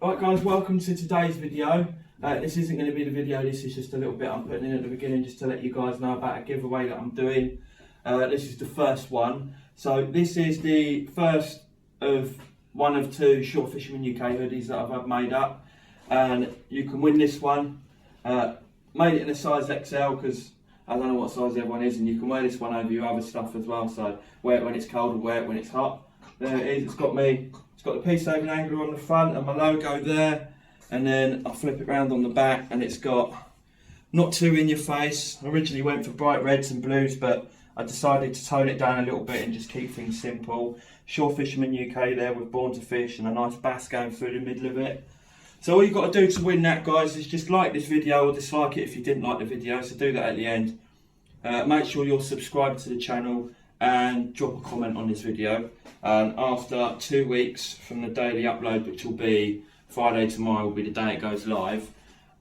Alright guys, welcome to today's video. This isn't going to be the video, this is just a little bit I'm putting in at the beginning just to let you guys know about a giveaway that I'm doing. This is the first one. So this is the first of one of two Short Fisherman UK hoodies that I've had made up. And you can win this one. Made it in a size XL because I don't know what size everyone is, and you can wear this one over your other stuff as well. So wear it when it's cold and wear it when it's hot. There it is, it's got the peace saving angler on the front and my logo there, and then I flip it around on the back and it's got not too in your face. I originally went for bright reds and blues, but I decided to tone it down a little bit and just keep things simple. Shore Fisherman UK there with Born to Fish and a nice bass going through the middle of it. So all you've got to do to win that, guys, is just like this video or dislike it if you didn't like the video, so do that at the end. Make sure you're subscribed to the channel and drop a comment on this video. And after 2 weeks from the daily upload, which will be Friday tomorrow, will be the day it goes live,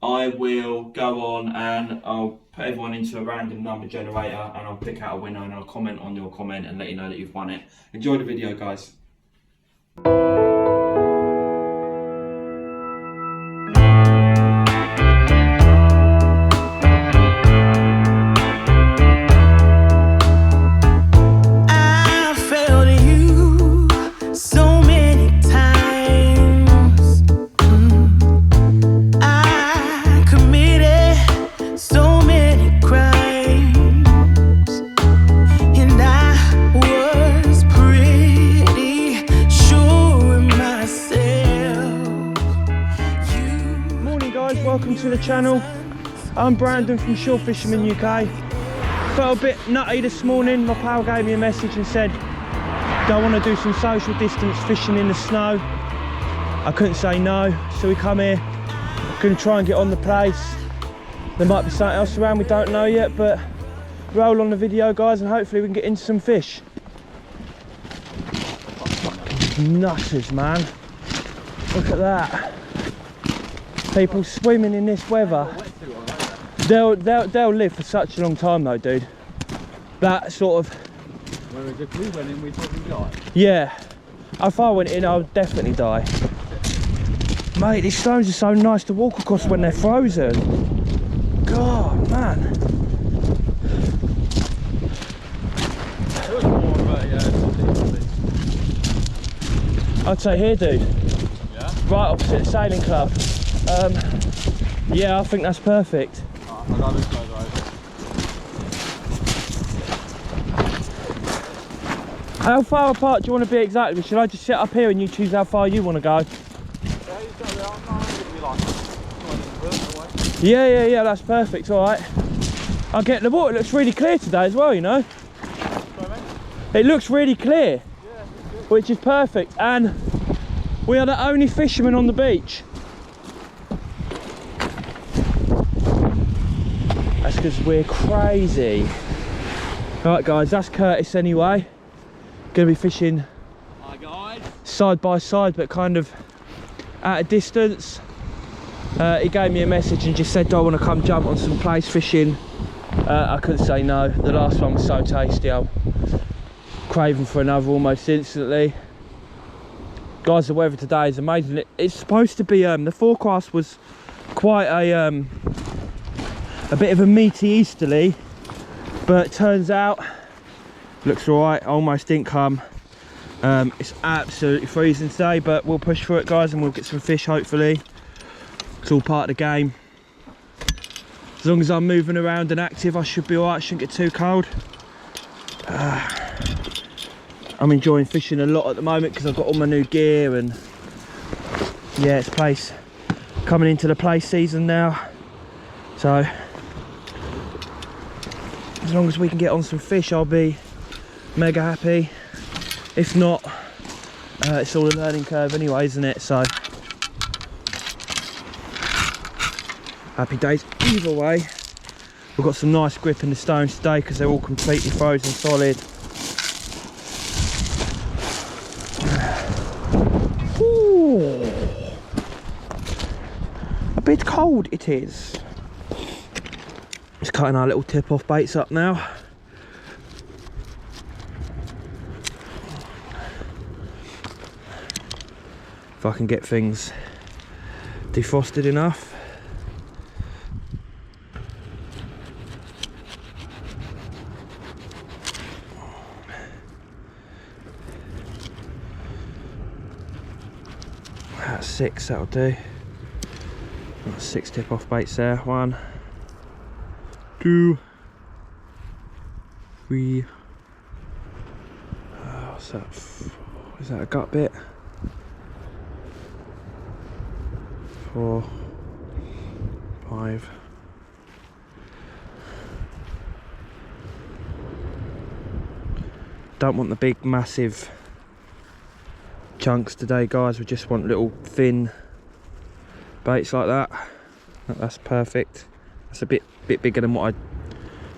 I will go on and I'll put everyone into a random number generator and I'll pick out a winner and I'll comment on your comment and let you know that you've won it. Enjoy the video, guys. Welcome to the channel. I'm Brandon from Shore Fisherman UK. Felt a bit nutty this morning. My pal gave me a message and said, do I want to do some social distance fishing in the snow? I couldn't say no, so we come here. I'm going to try and get on the Plaice. There might be something else around, we don't know yet, but roll on the video, guys, and hopefully we can get into some fish. Nutters, man. Look at that. People swimming in this weather. They'll live for such a long time though, dude. That sort of... Whereas if we went in, we'd probably die. Yeah. If I went in, I would definitely die. Mate, these stones are so nice to walk across when they're frozen. God, man. I'd say here, dude. Yeah? Right opposite the sailing club. Yeah, I think that's perfect. I'll go this further over. How far apart do you want to be exactly? Should I just sit up here and you choose how far you want to go? Yeah, you go there. I'm going to be like 200 away. Yeah, that's perfect, alright. I'll get the water, it looks really clear today as well, you know. Sorry, mate? It looks really clear, yeah, good. which is perfect, and we are the only fishermen on the beach. That's because we're crazy. Right guys, that's Curtis anyway. Gonna be fishing Hi guys. side by side but kind of at a distance. He gave me a message and just said, do I want to come jump on some Plaice fishing? I couldn't say no. The last one was so tasty, I'm craving for another almost instantly. Guys, the weather today is amazing. It's supposed to be, the forecast was quite a bit of a meaty easterly, but it turns out looks alright. Almost didn't come. It's absolutely freezing today, but we'll push through it, guys, and we'll get some fish hopefully. It's all part of the game. As long as I'm moving around and active, I should be alright. Shouldn't get too cold. I'm enjoying fishing a lot at the moment because I've got all my new gear, and yeah, it's Plaice coming into the Plaice season now, so as long as we can get on some fish, I'll be mega happy. If not, it's all a learning curve anyway, isn't it? So happy days either way. We've got some nice grip in the stones today because they're all completely frozen solid. Ooh. A bit cold it is. Just cutting our little tip-off baits up now. If I can get things defrosted enough. That's 6, that'll do. That's 6 tip off baits there. 1, 2, 3. What's that? Is that a gut bit? 4, 5. Don't want the big massive chunks today, guys. We just want little thin baits like that. That's perfect. That's a bit bigger than what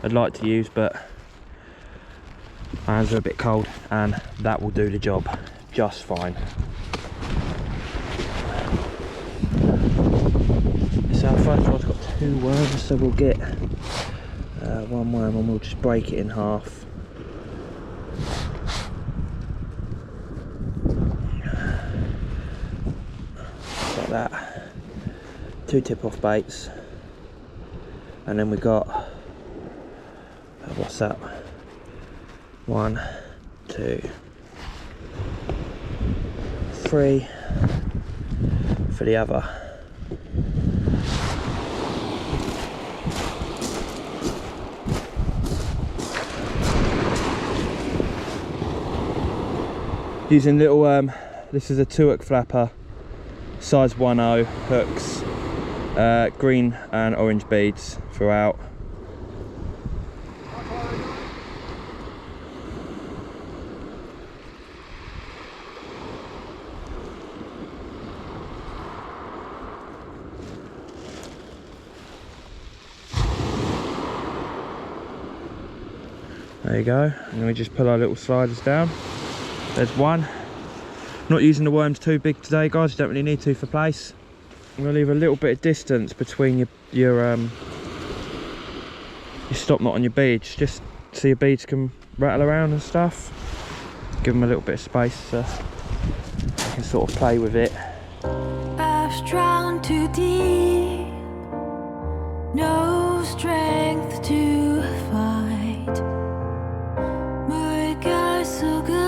I'd like to use, but my hands are a bit cold and that will do the job just fine. So our first one's got 2 worms, so we'll get 1 worm and we'll just break it in half. Like that. 2 tip off baits, and then we got what's that? 1, 2, 3 for the other. Using little this is a 2-hook flapper, size 1/0 hooks, green and orange beads throughout. There you go, and then we just pull our little sliders down. There's 1. Not using the worms too big today, guys. You don't really need to for Plaice. I'm gonna leave a little bit of distance between your stop knot on your beads, just so your beads can rattle around and stuff. Give them a little bit of space so you can sort of play with it. I've drowned too deep, no strength to fight. My guy's so good.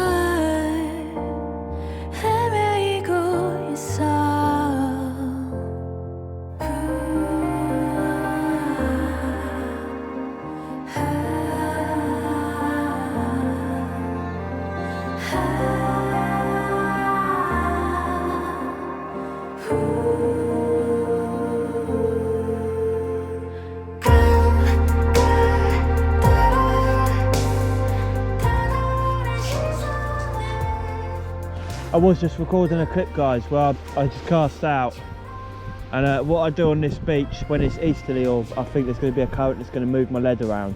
I was just recording a clip, guys, where I just cast out, and what I do on this beach when it's easterly, or I think there's going to be a current that's going to move my lead around,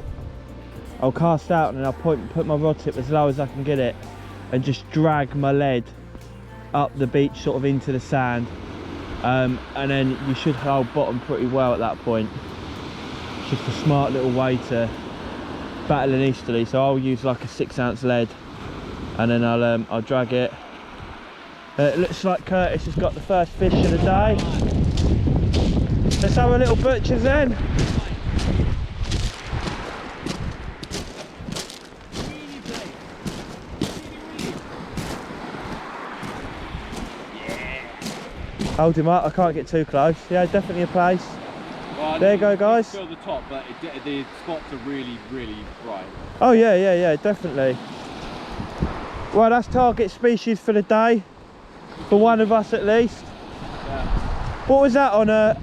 I'll cast out and then I'll put my rod tip as low as I can get it and just drag my lead up the beach sort of into the sand, and then you should hold bottom pretty well at that point. It's just a smart little way to battle an easterly. So I'll use like a 6-ounce lead, and then I'll drag it. It looks like Curtis has got the first fish of the day. Let's have a little butcher's then. Hold him up, I can't get too close. Yeah, definitely a Plaice. Well, there you go, guys. Still the top, but the spots are really bright. Oh yeah, definitely. Well, that's target species for the day. For one of us at least. Yeah. What was that on a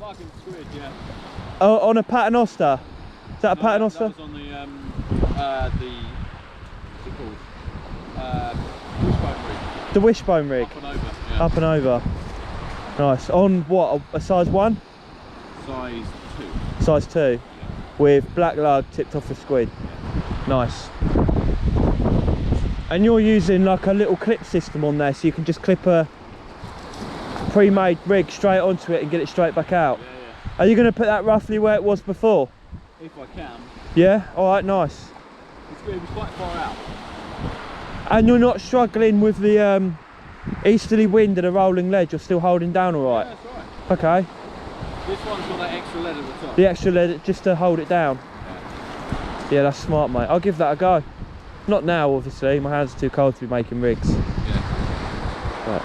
Larkin squid, yeah. on a paternoster? Is that a paternoster? That was on the what's it called? Wishbone rig. The wishbone rig. Up and over. Yeah. Up and over. Nice. On what? A size 1? Size 2. Size 2. Yeah. With black lug tipped off the squid. Yeah. Nice. And you're using like a little clip system on there, so you can just clip a pre-made rig straight onto it and get it straight back out. Yeah. Are you going to put that roughly where it was before? If I can. Yeah? Alright, nice. It was quite far out. And you're not struggling with the easterly wind and a rolling lead, you're still holding down alright? Yeah, that's right. Okay. This one's got that extra lead at the top. The extra lead just to hold it down. Yeah, that's smart, mate. I'll give that a go. Not now, obviously. My hands are too cold to be making rigs. Yeah. But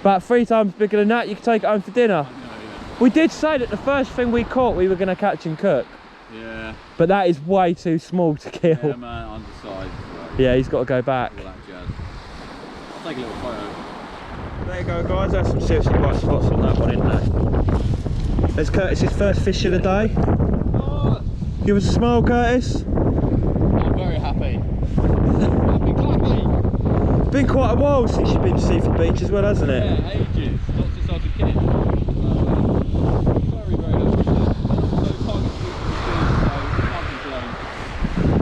about 3 times bigger than that, you can take it home for dinner. Yeah. We did say that the first thing we caught we were going to catch and cook. Yeah. But that is way too small to kill. Yeah, man, undersized. So Yeah, he's got to go back. all that jazz. I'll take a little photo. There you go, guys. There's some seriously bright spots on that one, isn't there? There's Curtis's first fish of the day. Oh, Give us a smile, Curtis. I'm very happy. Happy clappy. Been quite a while since you've been to Seaford Beach as well, hasn't it? Yeah, ages. Not since I was a kid. Very, very happy. Also, target shooting the fish, so can't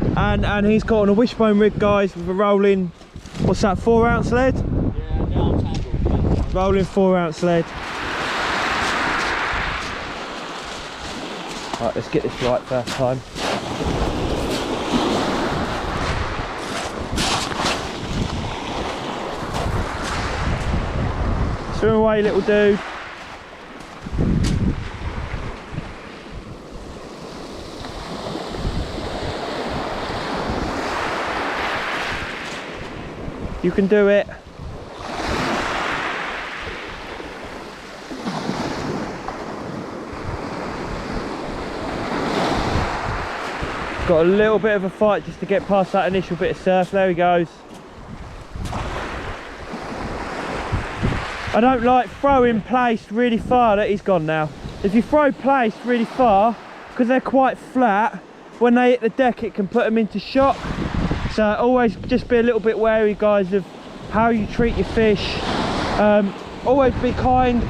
complain. And he's caught on a wishbone rig, guys, with a rolling, what's that, 4-ounce lead? Yeah, now I'm tangled. Rolling 4-ounce lead. Right, let's get this right first time. Swim away, little dude. You can do it. Got a little bit of a fight just to get past that initial bit of surf. There he goes. I don't like throwing Plaice really far. That he's gone now. If you throw Plaice really far, because they're quite flat, when they hit the deck it can put them into shock. So always just be a little bit wary, guys, of how you treat your fish. Always be kind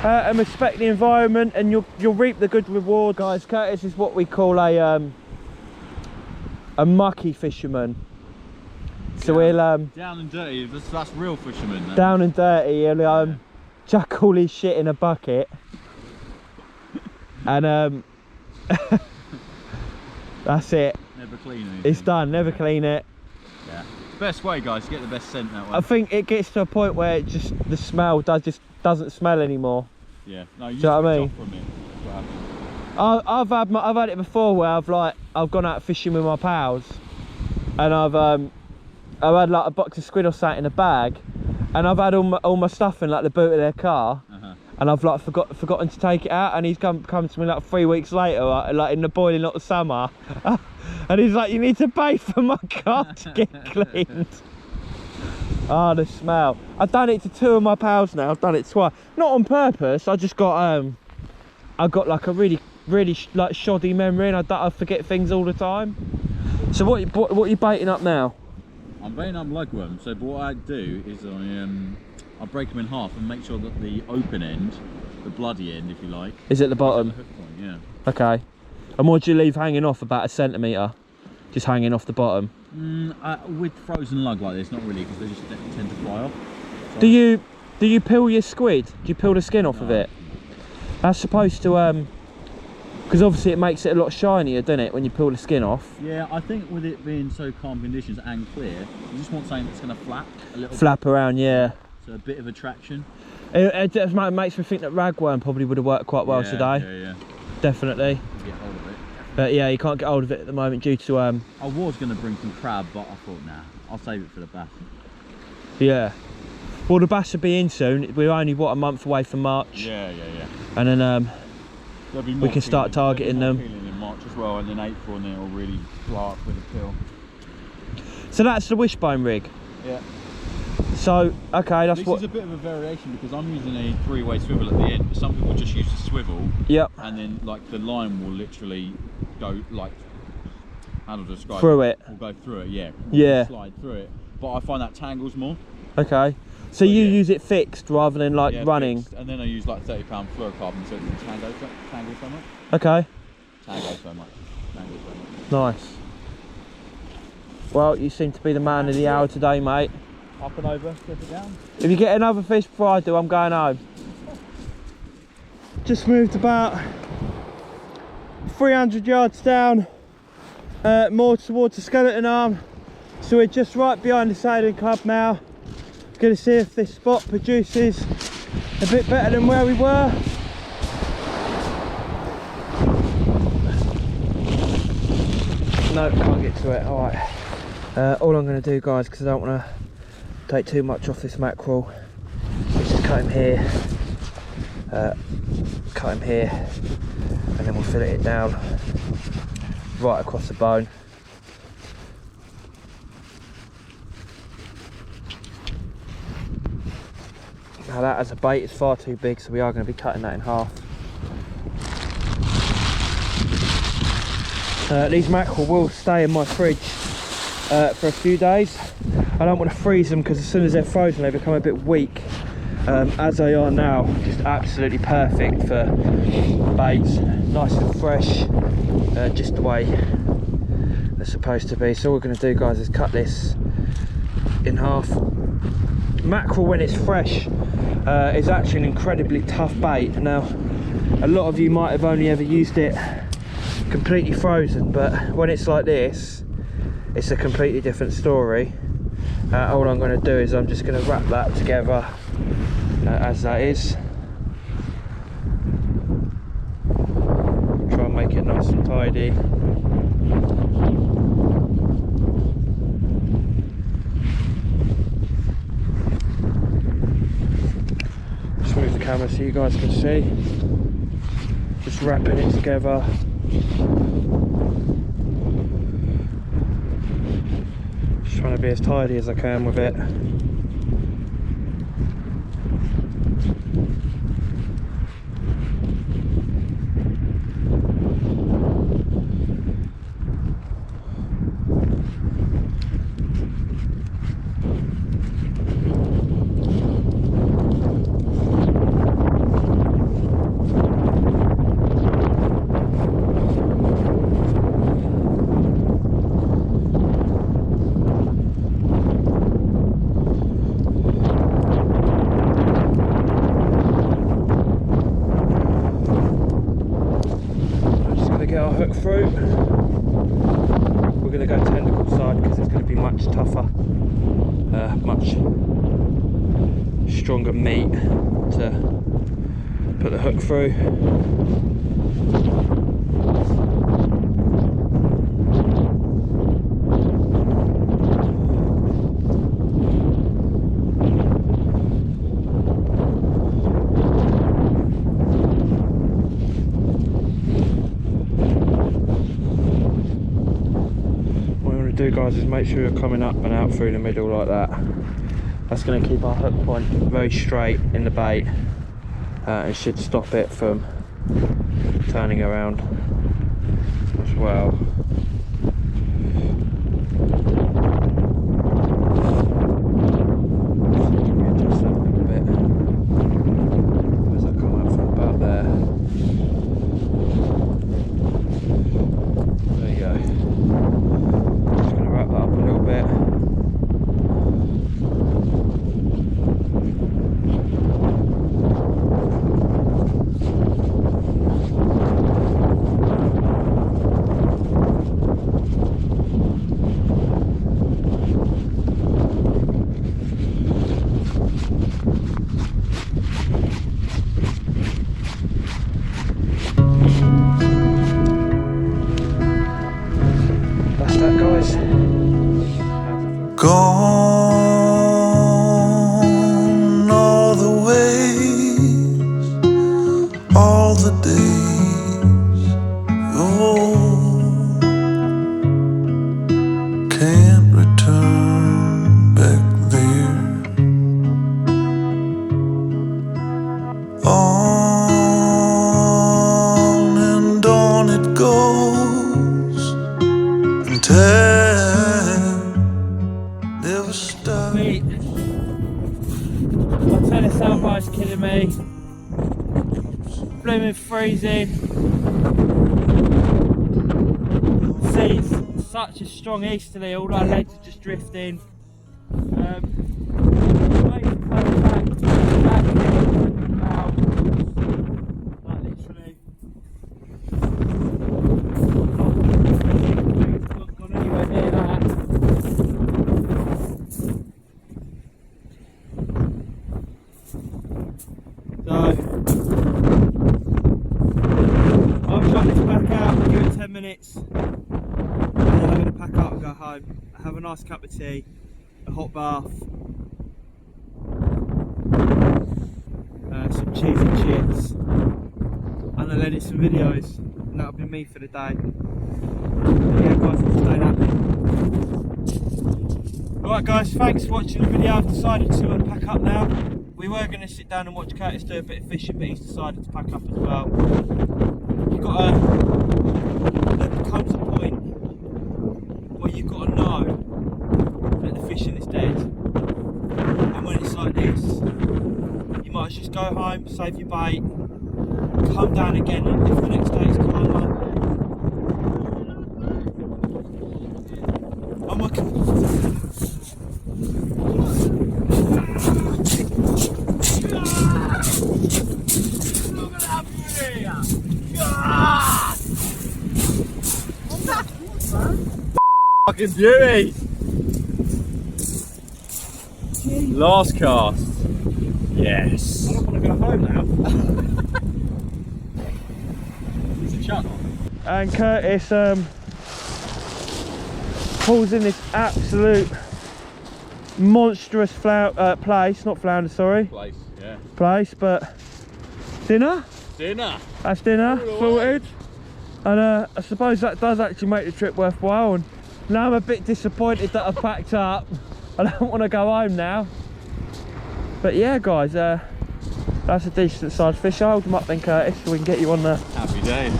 and respect the environment, and you'll reap the good reward. Guys, Curtis is what we call a mucky fisherman. So we'll down and dirty. That's real fisherman. Then. Down and dirty. He'll chuck all his shit in a bucket, and that's it. Never clean anything. It's done. Never clean it. Yeah. The best way, guys, to get the best scent that way. I think it gets to a point where it just the smell just doesn't smell anymore. Yeah. No, you Do you know what I mean? From it. That's what happens. I've had it before where I've gone out fishing with my pals, and I've had like a box of squid or something in a bag, and I've had all my stuff in like the boot of their car, and I've like forgotten to take it out, and he's come to me like 3 weeks later, like in the boiling hot summer, and he's like, "You need to pay for my car to get cleaned." Oh, the smell! I've done it to 2 of my pals now. I've done it twice, not on purpose. I just got I got like a really like shoddy memory, and I forget things all the time. So what are you baiting up now? I'm baiting up lugworm. So what I do is I break them in half and make sure that the open end, the bloody end, if you like, is at the bottom. Hook point, yeah. Okay. And what do you leave hanging off? About 1 centimetre, just hanging off the bottom. With frozen lug like this, not really, because they just tend to fly off. So Do you peel your squid? Do you peel the skin off of it? That's supposed to because obviously it makes it a lot shinier, doesn't it, when you peel the skin off? Yeah, I think with it being so calm conditions and clear, you just want something that's going to flap a little. Flap around, yeah. So a bit of attraction. It makes me think that ragworm probably would have worked quite well today. Yeah. Definitely. Get hold of it. But yeah, you can't get hold of it at the moment due to I was going to bring some crab, but I thought, nah, I'll save it for the bass. Yeah. Well, the bass will be in soon. We're only what, a month away from March. Yeah. And then There'll be we can start targeting them. In March as well, and then April, and then it'll really blow up with a pill. So that's the wishbone rig. Yeah. So okay, that's this what. This is a bit of a variation because I'm using a 3-way swivel at the end, but some people just use the swivel. Yep. And then like the line will literally go like, how to describe through it. Will go through it, yeah. Yeah. Slide through it, but I find that tangles more. Okay. So you use it fixed rather than like running. Fixed. And then I use like 30-pound fluorocarbon so it doesn't tangle so much. Okay. Tangle so much. Nice. Well, you seem to be the man of the hour today, mate. Up and over, slip it down. If you get another fish before I do, I'm going home. Just moved about 300 yards down, more towards the skeleton arm. So we're just right behind the sailing club now. Going to see if this spot produces A bit better than where we were. No, can't get to it. Alright. All I'm going to do, guys, because I don't want to take too much off this mackerel, is just cut him here, and then we'll fillet it down right across the bone. Now that as a bait is far too big, so we are going to be cutting that in half. These mackerel will stay in my fridge for a few days. I don't want to freeze them because as soon as they're frozen they become a bit weak. As they are now, just absolutely perfect for baits, nice and fresh, just the way they're supposed to be. So all we're going to do, guys, is cut this in half. Mackerel, when it's fresh, is actually an incredibly tough bait. Now, a lot of you might have only ever used it completely frozen, but when it's like this, it's a completely different story. All I'm going to do is I'm just going to wrap that together as that is. Try and make it nice and tidy. Just move the camera so you guys can see. Just wrapping it together. Just trying to be as tidy as I can with it. Hook through. We're going to go tentacle side because it's going to be much tougher, much stronger meat to put the hook through. Guys, is make sure you're coming up and out through the middle like that. That's going to keep our hook point very straight in the bait and should stop it from turning around as well. Adjust that a little bit as I come out from about there. There you go. Wrap that up a little bit. That's that, guys. Gone all the ways, all the days, oh, can't return back there. On and on it goes, and never stop. Mate, my tennis soundbar's killing me. Blooming freezing. Sea's such a strong easterly, all our legs are just drifting. Like literally. Not gone anywhere near that. I'll go home, have a nice cup of tea, a hot bath, some cheese and chips, and I'll edit some videos, and that'll be me for the day. Yeah guys, I'm staying happy. Alright guys, thanks for watching the video. I've decided to pack up now. We were going to sit down and watch Curtis do a bit of fishing, but he's decided to pack up as well. You've got to, there comes a point where you've got to know that the fishing is dead. And when it's like this, you might just go home, save your bait, come down again if the next day is calmer. I'm looking. Fucking beauty! Last cast. Yes. I don't want to go home now. It's a chuck. And Curtis pulls in this absolute monstrous Plaice, not flounder, sorry. Plaice, yeah. Plaice, but dinner? Dinner. That's dinner, sorted. And I suppose that does actually make the trip worthwhile. And now I'm a bit disappointed that I've packed up. I don't want to go home now. But yeah guys, that's a decent sized fish. I'll hold them up then Curtis so we can get you on the... Happy day.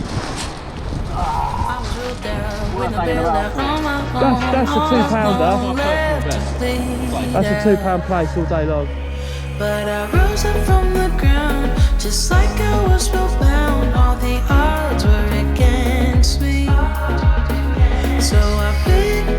That's a £2-pounder. That's a £2 Plaice all day long. But I rose up from the ground, just like I was spellbound. All the odds were against me, so I picked